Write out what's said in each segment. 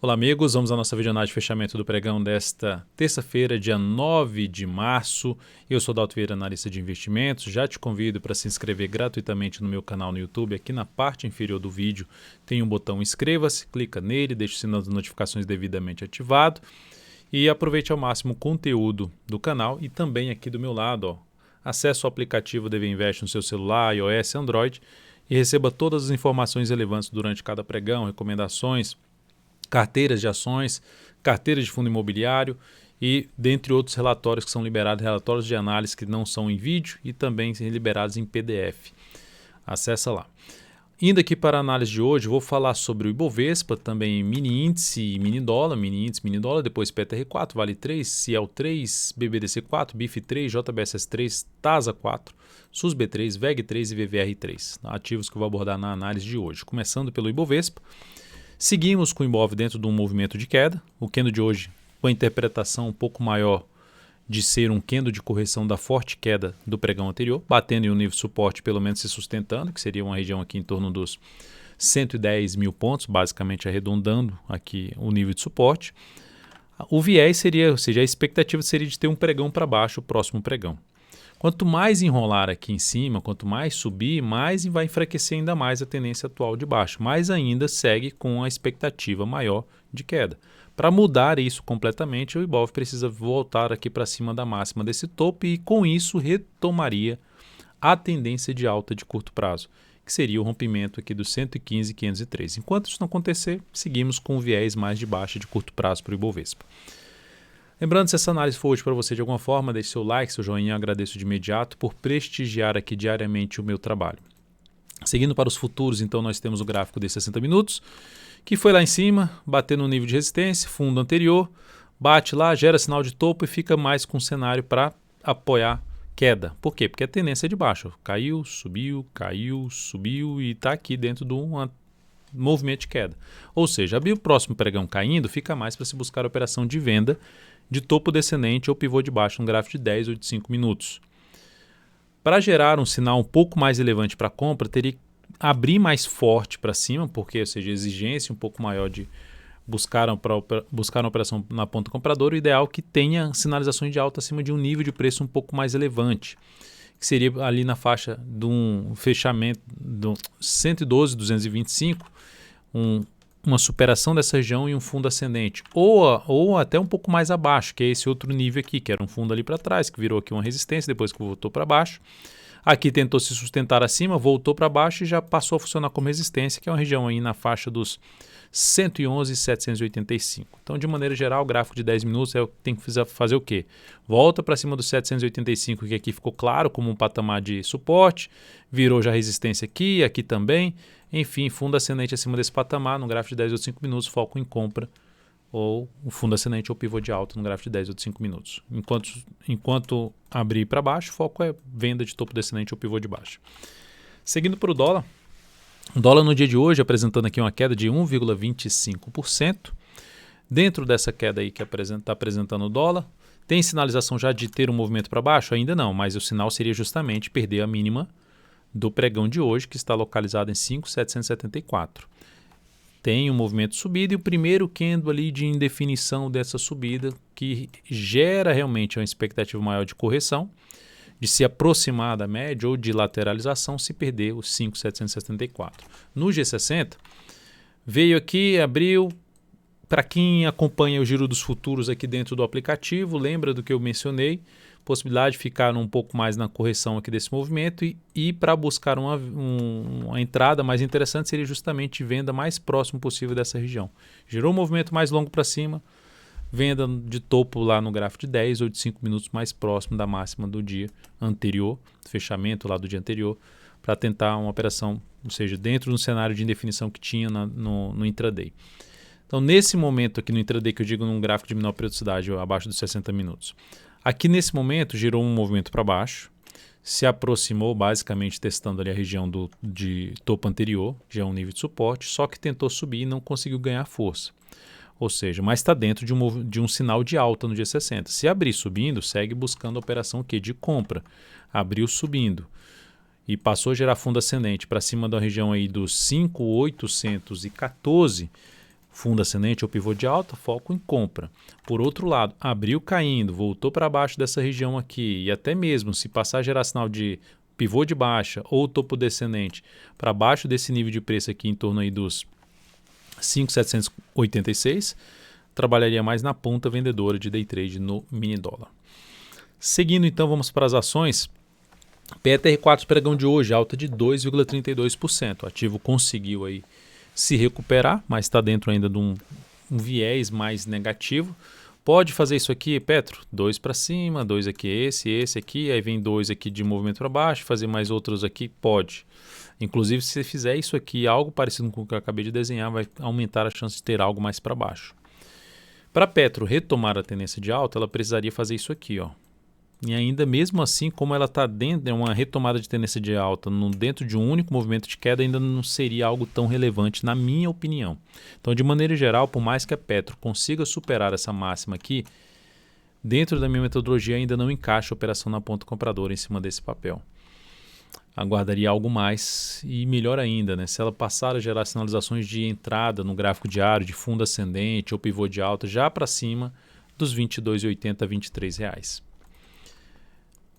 Olá amigos, vamos à nossa videoanálise de fechamento do pregão desta terça-feira, dia 9 de março. Eu sou Dalto Vieira, analista de investimentos. Já te convido para se inscrever gratuitamente no meu canal no YouTube. Aqui na parte inferior do vídeo tem um botão inscreva-se, clica nele, deixa o sinal das notificações devidamente ativado e aproveite ao máximo o conteúdo do canal e também aqui do meu lado, ó, acesse o aplicativo DV Invest no seu celular, iOS, Android e receba todas as informações relevantes durante cada pregão, recomendações, carteiras de ações, carteiras de fundo imobiliário e dentre outros relatórios que são liberados, relatórios de análise que não são em vídeo e também liberados em PDF. Acessa lá. Indo aqui para a análise de hoje, vou falar sobre o Ibovespa, também mini índice e mini dólar, mini índice, mini dólar, depois PTR4, Vale 3, Ciel 3, BBDC 4, BIF 3, JBSS 3, TASA 4, SUSB 3, VEG 3 e VVR 3, ativos que eu vou abordar na análise de hoje. Começando pelo Ibovespa. Seguimos com o Ibov dentro de um movimento de queda. O candle de hoje, com a interpretação um pouco maior de ser um candle de correção da forte queda do pregão anterior, batendo em um nível de suporte, pelo menos se sustentando, que seria uma região aqui em torno dos 110 mil pontos, basicamente arredondando aqui o nível de suporte. O viés seria, ou seja, a expectativa seria de ter um pregão para baixo, o próximo pregão. Quanto mais enrolar aqui em cima, quanto mais subir, mais vai enfraquecer ainda mais a tendência atual de baixo. Mais ainda segue com a expectativa maior de queda. Para mudar isso completamente, o Ibov precisa voltar aqui para cima da máxima desse topo e com isso retomaria a tendência de alta de curto prazo, que seria o rompimento aqui dos 115.503. Enquanto isso não acontecer, seguimos com o viés mais de baixa de curto prazo para o Ibovespa. Lembrando, se essa análise for útil para você de alguma forma, deixe seu like, seu joinha, eu agradeço de imediato por prestigiar aqui diariamente o meu trabalho. Seguindo para os futuros, então nós temos o gráfico de 60 minutos, que foi lá em cima, batendo no nível de resistência, fundo anterior, bate lá, gera sinal de topo e fica mais com cenário para apoiar queda. Por quê? Porque a tendência é de baixo. Caiu, subiu e está aqui dentro de um movimento de queda. Ou seja, abrir o próximo pregão caindo, fica mais para se buscar a operação de venda de topo descendente ou pivô de baixo no gráfico de 10 ou de 5 minutos. Para gerar um sinal um pouco mais relevante para a compra, teria que abrir mais forte para cima, porque, ou seja, exigência um pouco maior de buscar uma operação na ponta compradora, o ideal é que tenha sinalizações de alta acima de um nível de preço um pouco mais relevante, que seria ali na faixa de um fechamento do 112,225, uma superação dessa região e um fundo ascendente, ou até um pouco mais abaixo, que é esse outro nível aqui, que era um fundo ali para trás, que virou aqui uma resistência, depois que voltou para baixo. Aqui tentou se sustentar acima, voltou para baixo e já passou a funcionar como resistência, que é uma região aí na faixa dos 111,785. Então, de maneira geral, o gráfico de 10 minutos tem que fazer o quê? Volta para cima dos 785, que aqui ficou claro como um patamar de suporte, virou já resistência aqui também. Enfim, fundo ascendente acima desse patamar, no gráfico de 10 ou 5 minutos, foco em compra, ou o fundo ascendente ou pivô de alta no gráfico de 10 ou 5 minutos. Enquanto abrir para baixo, foco é venda de topo descendente ou pivô de baixo. Seguindo para o dólar no dia de hoje apresentando aqui uma queda de 1,25%. Dentro dessa queda aí que está apresentando o dólar, tem sinalização já de ter um movimento para baixo? Ainda não, mas o sinal seria justamente perder a mínima do pregão de hoje, que está localizado em 5.774. Tem um movimento de subida e o primeiro candle ali de indefinição dessa subida, que gera realmente uma expectativa maior de correção, de se aproximar da média ou de lateralização se perder os 5.774. No G60, veio aqui, abriu. Para quem acompanha o giro dos futuros aqui dentro do aplicativo, lembra do que eu mencionei, possibilidade de ficar um pouco mais na correção aqui desse movimento e para buscar uma entrada mais interessante seria justamente venda mais próximo possível dessa região. Gerou um movimento mais longo para cima, venda de topo lá no gráfico de 10 ou de 5 minutos mais próximo da máxima do dia anterior, fechamento lá do dia anterior, para tentar uma operação, ou seja, dentro do cenário de indefinição que tinha no intraday. Então, nesse momento aqui no intraday, que eu digo num gráfico de menor periodicidade, abaixo dos 60 minutos, aqui nesse momento gerou um movimento para baixo, se aproximou basicamente testando ali a região de topo anterior, já é um nível de suporte, só que tentou subir e não conseguiu ganhar força. Ou seja, mas está dentro de um sinal de alta no dia 60. Se abrir subindo, segue buscando a operação de compra. Abriu subindo e passou a gerar fundo ascendente para cima da região aí dos 5.814, fundo ascendente ou pivô de alta, foco em compra. Por outro lado, abriu caindo, voltou para baixo dessa região aqui, e até mesmo se passar a gerar sinal de pivô de baixa ou topo descendente para baixo desse nível de preço aqui em torno aí dos 5.786, trabalharia mais na ponta vendedora de day trade no mini dólar. Seguindo então, vamos para as ações. PETR4 pregão de hoje, alta de 2,32%. O ativo conseguiu aí se recuperar, mas está dentro ainda de um viés mais negativo. Pode fazer isso aqui, Petro? 2 para cima, 2 aqui, esse aqui, aí vem 2 aqui de movimento para baixo, fazer mais outros aqui? Pode. Inclusive, se você fizer isso aqui, algo parecido com o que eu acabei de desenhar, vai aumentar a chance de ter algo mais para baixo. Para Petro retomar a tendência de alta, ela precisaria fazer isso aqui, ó. E ainda mesmo assim, como ela está dentro de uma retomada de tendência de alta, dentro de um único movimento de queda, ainda não seria algo tão relevante, na minha opinião. Então, de maneira geral, por mais que a Petro consiga superar essa máxima aqui, dentro da minha metodologia ainda não encaixa a operação na ponta compradora em cima desse papel. Aguardaria algo mais e melhor ainda, né? Se ela passar a gerar sinalizações de entrada no gráfico diário, de fundo ascendente ou pivô de alta, já para cima dos R$ 22,80 a R$ 23.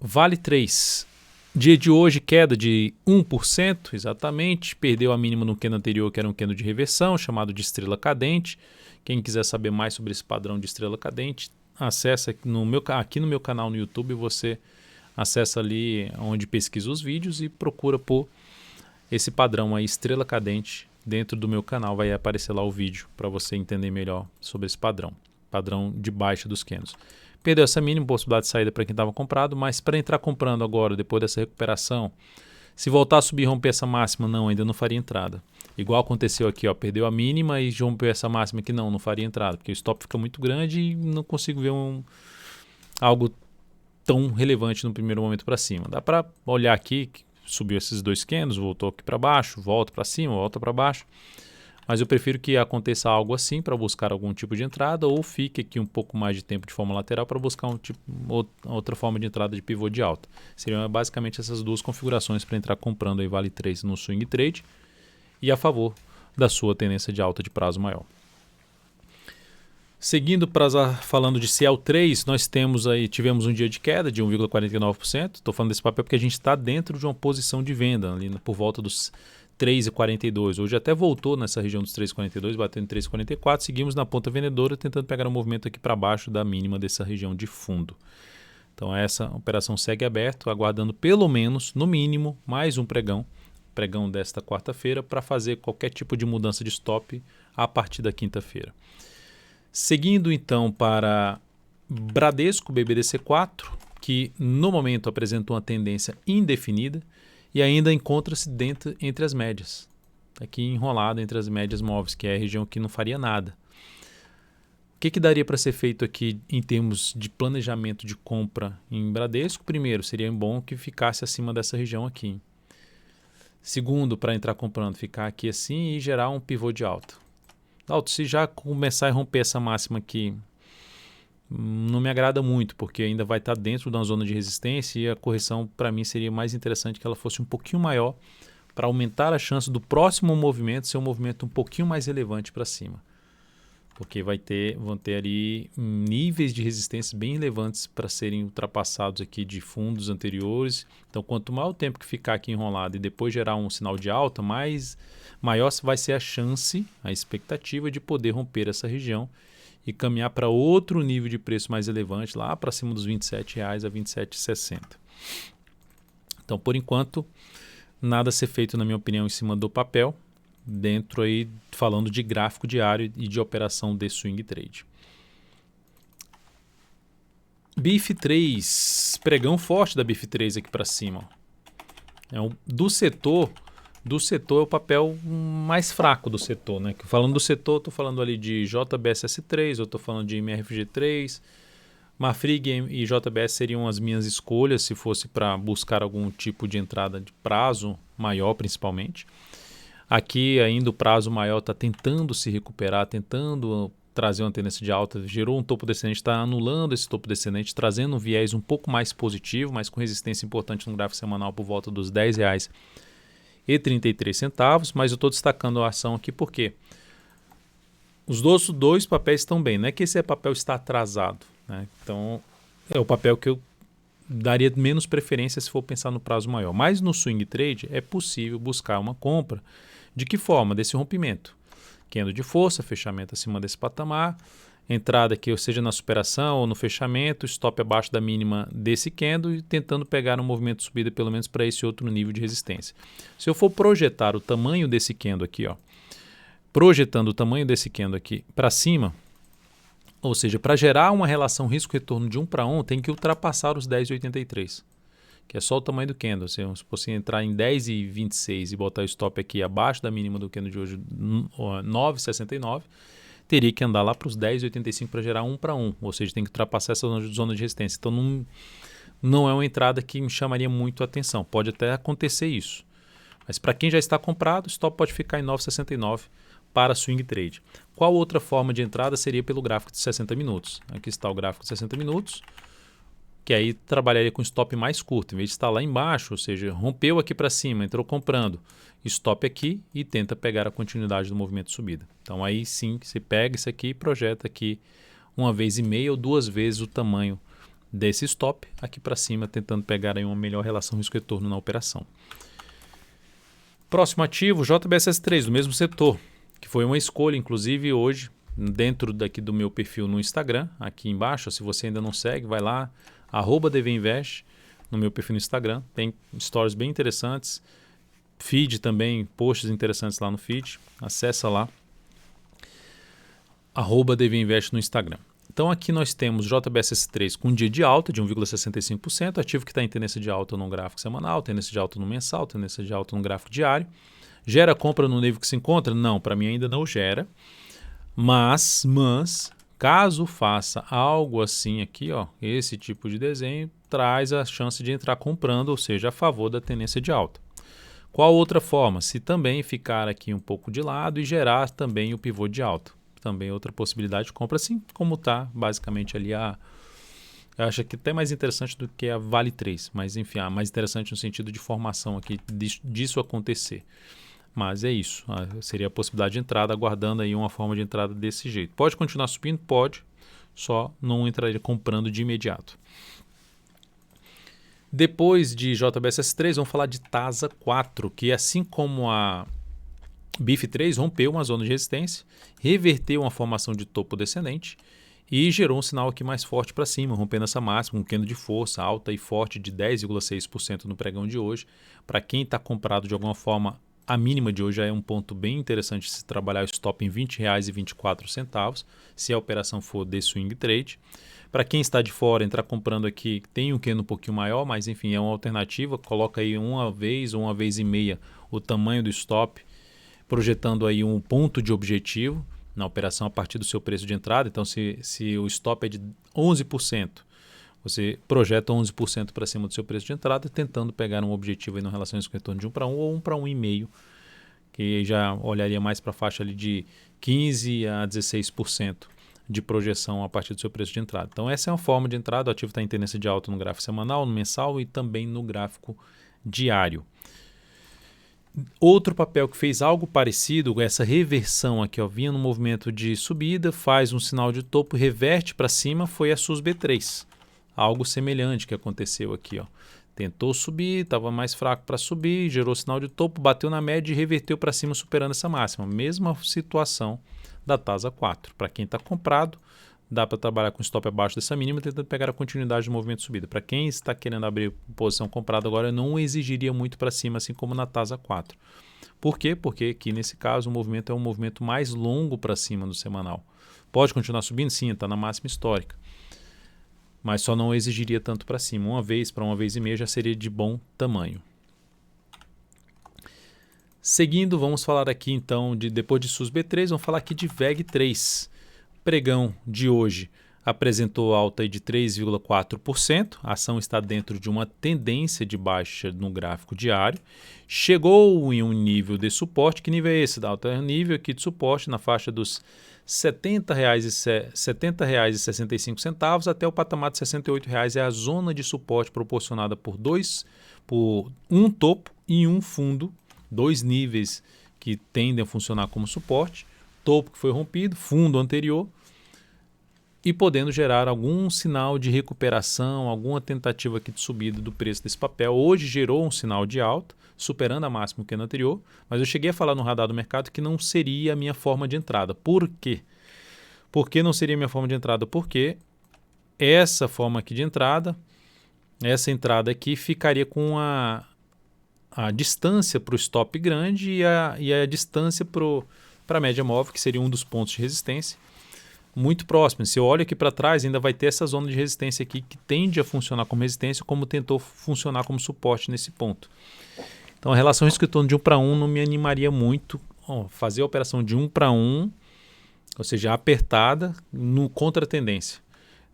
Vale 3. Dia de hoje, queda de 1%, exatamente. Perdeu a mínima no candle anterior, que era um candle de reversão, chamado de estrela cadente. Quem quiser saber mais sobre esse padrão de estrela cadente, acessa aqui no meu canal no YouTube. Você acessa ali onde pesquisa os vídeos e procura por esse padrão aí, estrela cadente. Dentro do meu canal vai aparecer lá o vídeo para você entender melhor sobre esse padrão de baixa dos candles. Perdeu essa mínima possibilidade de saída para quem estava comprado, mas para entrar comprando agora, depois dessa recuperação, se voltar a subir e romper essa máxima, não, ainda não faria entrada. Igual aconteceu aqui, ó, perdeu a mínima e rompeu essa máxima aqui, não faria entrada, porque o stop fica muito grande e não consigo ver algo tão relevante no primeiro momento para cima. Dá para olhar aqui, subiu esses dois candles, voltou aqui para baixo, volta para cima, volta para baixo. Mas eu prefiro que aconteça algo assim para buscar algum tipo de entrada ou fique aqui um pouco mais de tempo de forma lateral para buscar outra forma de entrada de pivô de alta. Seriam basicamente essas duas configurações para entrar comprando aí Vale 3 no swing trade e a favor da sua tendência de alta de prazo maior. Seguindo, falando de CL3, nós tivemos um dia de queda de 1,49%. Estou falando desse papel porque a gente está dentro de uma posição de venda, ali por volta dos 3,42. Hoje até voltou nessa região dos 3,42, batendo em 3,44. Seguimos na ponta vendedora, tentando pegar um movimento aqui para baixo da mínima dessa região de fundo. Então essa operação segue aberta, aguardando pelo menos, no mínimo, mais um pregão desta quarta-feira, para fazer qualquer tipo de mudança de stop a partir da quinta-feira. Seguindo então para Bradesco BBDC4, que no momento apresenta uma tendência indefinida e ainda encontra-se entre as médias, aqui enrolado entre as médias móveis, que é a região que não faria nada. O que daria para ser feito aqui em termos de planejamento de compra em Bradesco? Primeiro, seria bom que ficasse acima dessa região aqui. Segundo, para entrar comprando, ficar aqui assim e gerar um pivô de alta. Se já começar a romper essa máxima aqui, não me agrada muito, porque ainda vai estar dentro da zona de resistência e a correção para mim seria mais interessante que ela fosse um pouquinho maior para aumentar a chance do próximo movimento ser um movimento um pouquinho mais relevante para cima. Porque vão ter ali níveis de resistência bem relevantes para serem ultrapassados aqui de fundos anteriores. Então, quanto maior o tempo que ficar aqui enrolado e depois gerar um sinal de alta, maior vai ser a chance, a expectativa de poder romper essa região e caminhar para outro nível de preço mais relevante, lá para cima dos R$ 27,00 a R$ 27,60. Então, por enquanto, nada a ser feito, na minha opinião, em cima do papel, dentro aí, falando de gráfico diário e de operação de swing trade. BIF3, pregão forte da BIF3 aqui para cima. Do setor é o papel mais fraco do setor, né? Falando do setor, estou falando ali de JBSS3, eu estou falando de MRFG3, Marfrig e JBS seriam as minhas escolhas se fosse para buscar algum tipo de entrada de prazo maior, principalmente. Aqui ainda o prazo maior está tentando se recuperar, tentando trazer uma tendência de alta, gerou um topo descendente, está anulando esse topo descendente, trazendo um viés um pouco mais positivo, mas com resistência importante no gráfico semanal por volta dos R$ 10,33, mas eu estou destacando a ação aqui porque Os dois papéis estão bem, não é que esse papel está atrasado, né? Então é o papel que eu daria menos preferência se for pensar no prazo maior. Mas no swing trade é possível buscar uma compra. De que forma? Desse rompimento. Candle de força, fechamento acima desse patamar, entrada aqui, ou seja, na superação ou no fechamento, stop abaixo da mínima desse candle e tentando pegar um movimento de subida pelo menos para esse outro nível de resistência. Se eu for projetar o tamanho desse candle aqui, ó, projetando o tamanho desse candle aqui para cima, ou seja, para gerar uma relação risco-retorno de 1 para 1, tem que ultrapassar os 10,83, que é só o tamanho do candle. Se você entrar em 10,26 e botar o stop aqui abaixo da mínima do candle de hoje, 9,69, teria que andar lá para os 10,85 para gerar 1 para 1, ou seja, tem que ultrapassar essa zona de resistência. Então não é uma entrada que me chamaria muito a atenção. Pode até acontecer isso. Mas para quem já está comprado, o stop pode ficar em 9,69 para swing trade. Qual outra forma de entrada seria pelo gráfico de 60 minutos? Aqui está o gráfico de 60 minutos, que aí trabalharia com stop mais curto. Em vez de estar lá embaixo, ou seja, rompeu aqui para cima, entrou comprando, stop aqui e tenta pegar a continuidade do movimento de subida. Então aí sim, você pega isso aqui e projeta aqui 1,5 ou 2 vezes o tamanho desse stop aqui para cima, tentando pegar aí uma melhor relação risco-retorno na operação. Próximo ativo, JBSS3, do mesmo setor, que foi uma escolha, inclusive hoje, dentro daqui do meu perfil no Instagram, aqui embaixo, se você ainda não segue, vai lá, @dvinvest, no meu perfil no Instagram, tem stories bem interessantes, feed também, posts interessantes lá no feed, acessa lá, @dvinvest no Instagram. Então aqui nós temos JBSS3 com um dia de alta de 1,65%, ativo que está em tendência de alta no gráfico semanal, tendência de alta no mensal, tendência de alta no gráfico diário. Gera compra no nível que se encontra? Não, para mim ainda não gera. Mas caso faça algo assim aqui, ó, esse tipo de desenho, traz a chance de entrar comprando, ou seja, a favor da tendência de alta. Qual outra forma? Se também ficar aqui um pouco de lado e gerar também o pivô de alta. Também outra possibilidade de compra, assim como está basicamente ali eu acho que até mais interessante do que a Vale 3, mas enfim, mais interessante no sentido de formação aqui disso acontecer. Mas é isso, seria a possibilidade de entrada, aguardando aí uma forma de entrada desse jeito. Pode continuar subindo? Pode, só não entraria comprando de imediato. Depois de JBSS3, vamos falar de TASA 4, que assim como a BIF3 rompeu uma zona de resistência, reverteu uma formação de topo descendente e gerou um sinal aqui mais forte para cima, rompendo essa máxima, um candle de força alta e forte de 10,6% no pregão de hoje. Para quem está comprado de alguma forma, a mínima de hoje já é um ponto bem interessante se trabalhar o stop em R$ 20,24, se a operação for de swing trade. Para quem está de fora, entrar comprando aqui, tem um candle um pouquinho maior, mas enfim, é uma alternativa. Coloca aí uma vez ou uma vez e meia o tamanho do stop, projetando aí um ponto de objetivo na operação a partir do seu preço de entrada. Então, se o stop é de 11%, você projeta 11% para cima do seu preço de entrada, tentando pegar um objetivo aí no relação com retorno de 1 para 1 ou 1 para 1,5, que já olharia mais para a faixa ali de 15% a 16% de projeção a partir do seu preço de entrada. Então, essa é uma forma de entrada. O ativo está em tendência de alta no gráfico semanal, no mensal e também no gráfico diário. Outro papel que fez algo parecido, essa reversão aqui, ó, vinha no movimento de subida, faz um sinal de topo, reverte para cima, foi a SUSB3. Algo semelhante que aconteceu aqui, ó. Tentou subir, estava mais fraco para subir, gerou sinal de topo, bateu na média e reverteu para cima, superando essa máxima. Mesma situação da TASA 4. Para quem está comprado, dá para trabalhar com stop abaixo dessa mínima, tentando pegar a continuidade do movimento de subida. Para quem está querendo abrir posição comprada agora, não exigiria muito para cima, assim como na TASA 4. Por quê? Porque aqui nesse caso o movimento é um movimento mais longo para cima no semanal. Pode continuar subindo? Sim, está na máxima histórica. Mas só não exigiria tanto para cima. Uma vez para uma vez e meia já seria de bom tamanho. Seguindo, vamos falar aqui então, depois de SUSB3, vamos falar aqui de VEG3. Pregão de hoje apresentou alta de 3,4%. A ação está dentro de uma tendência de baixa no gráfico diário. Chegou em um nível de suporte. Que nível é esse, Dalton? É um nível aqui de suporte na faixa dos R$ 70,65 até o patamar de R$ 68,00 é a zona de suporte proporcionada por um topo e um fundo, dois níveis que tendem a funcionar como suporte. topo que foi rompido, fundo anterior, e podendo gerar algum sinal de recuperação, alguma tentativa aqui de subida do preço desse papel. Hoje gerou um sinal de alta, superando a máxima que no anterior, mas eu cheguei a falar no radar do mercado que não seria a minha forma de entrada. Por quê? Por que não seria a minha forma de entrada? Porque essa forma aqui de entrada, essa entrada aqui ficaria com a distância para o stop grande e a distância para a média móvel, que seria um dos pontos de resistência, muito próximo. Se eu olho aqui para trás, ainda vai ter essa zona de resistência aqui que tende a funcionar como resistência, como tentou funcionar como suporte nesse ponto. Então a relação risco-retorno de 1 para 1 não me animaria muito. Fazer a operação de 1 para 1, ou seja, apertada no contra-tendência.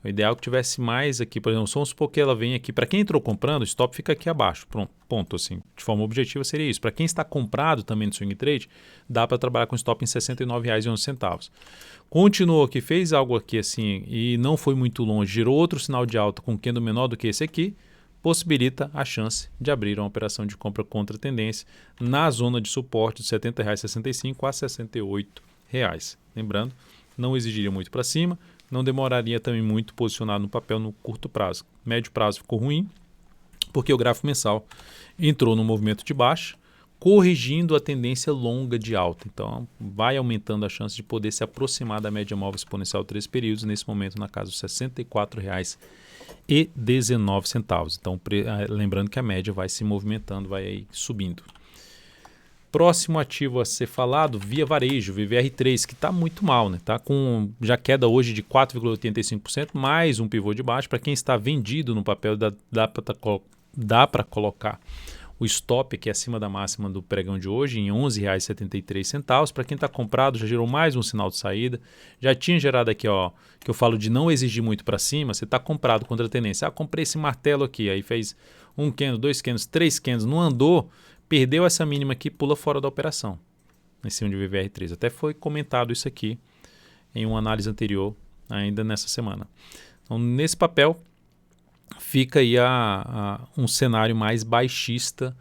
O ideal é que tivesse mais aqui, por exemplo, vamos supor que ela vem aqui, para quem entrou comprando, o stop fica aqui abaixo, ponto, assim, de forma objetiva seria isso. Para quem está comprado também no swing trade, dá para trabalhar com stop em R$ 69,11. Continuou aqui, fez algo aqui assim e não foi muito longe, gerou outro sinal de alta com candle menor do que esse aqui, possibilita a chance de abrir uma operação de compra contra tendência na zona de suporte de R$ 70,65 a R$ 68,00. Lembrando, não exigiria muito para cima, não demoraria também muito posicionado no papel no curto prazo. Médio prazo ficou ruim, porque o gráfico mensal entrou no movimento de baixa, corrigindo a tendência longa de alta. Então, vai aumentando a chance de poder se aproximar da média móvel exponencial 3 períodos, nesse momento na casa dos R$ 64,19. Então, lembrando que a média vai se movimentando, vai aí subindo. Próximo ativo a ser falado, Via Varejo, VVR3, que está muito mal, né? Está com já queda hoje de 4,85%, mais um pivô de baixo. Para quem está vendido no papel, dá para colocar o stop aqui acima da máxima do pregão de hoje em R$ 11,73. Para quem está comprado, já gerou mais um sinal de saída. Já tinha gerado aqui, ó, que eu falo de não exigir muito para cima. Você está comprado contra a tendência. Comprei esse martelo aqui, aí fez 1 candle, 2 candles, 3 candles, não andou, perdeu essa mínima aqui, pula fora da operação, em cima de VVR3. Até foi comentado isso aqui em uma análise anterior, ainda nessa semana. Então, nesse papel, fica aí um cenário mais baixista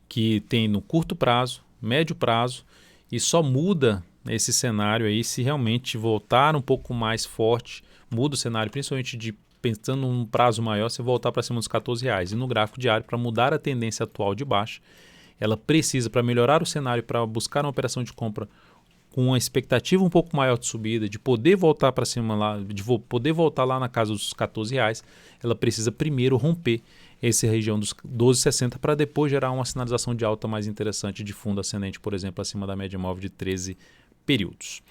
que tem no curto prazo, médio prazo, e só muda esse cenário aí se realmente voltar um pouco mais forte, muda o cenário, principalmente pensando num prazo maior, se voltar para cima dos R$14. E no gráfico diário, para mudar a tendência atual de baixa, ela precisa, para melhorar o cenário, para buscar uma operação de compra com uma expectativa um pouco maior de subida, de poder voltar para cima lá, de poder voltar lá na casa dos R$14, ela precisa primeiro romper essa região dos 12,60 para depois gerar uma sinalização de alta mais interessante de fundo ascendente, por exemplo, acima da média móvel de 13 períodos.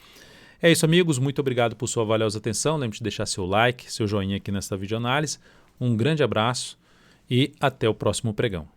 É isso, amigos. Muito obrigado por sua valiosa atenção. Lembre de deixar seu like, seu joinha aqui nesta videoanálise. Um grande abraço e até o próximo pregão.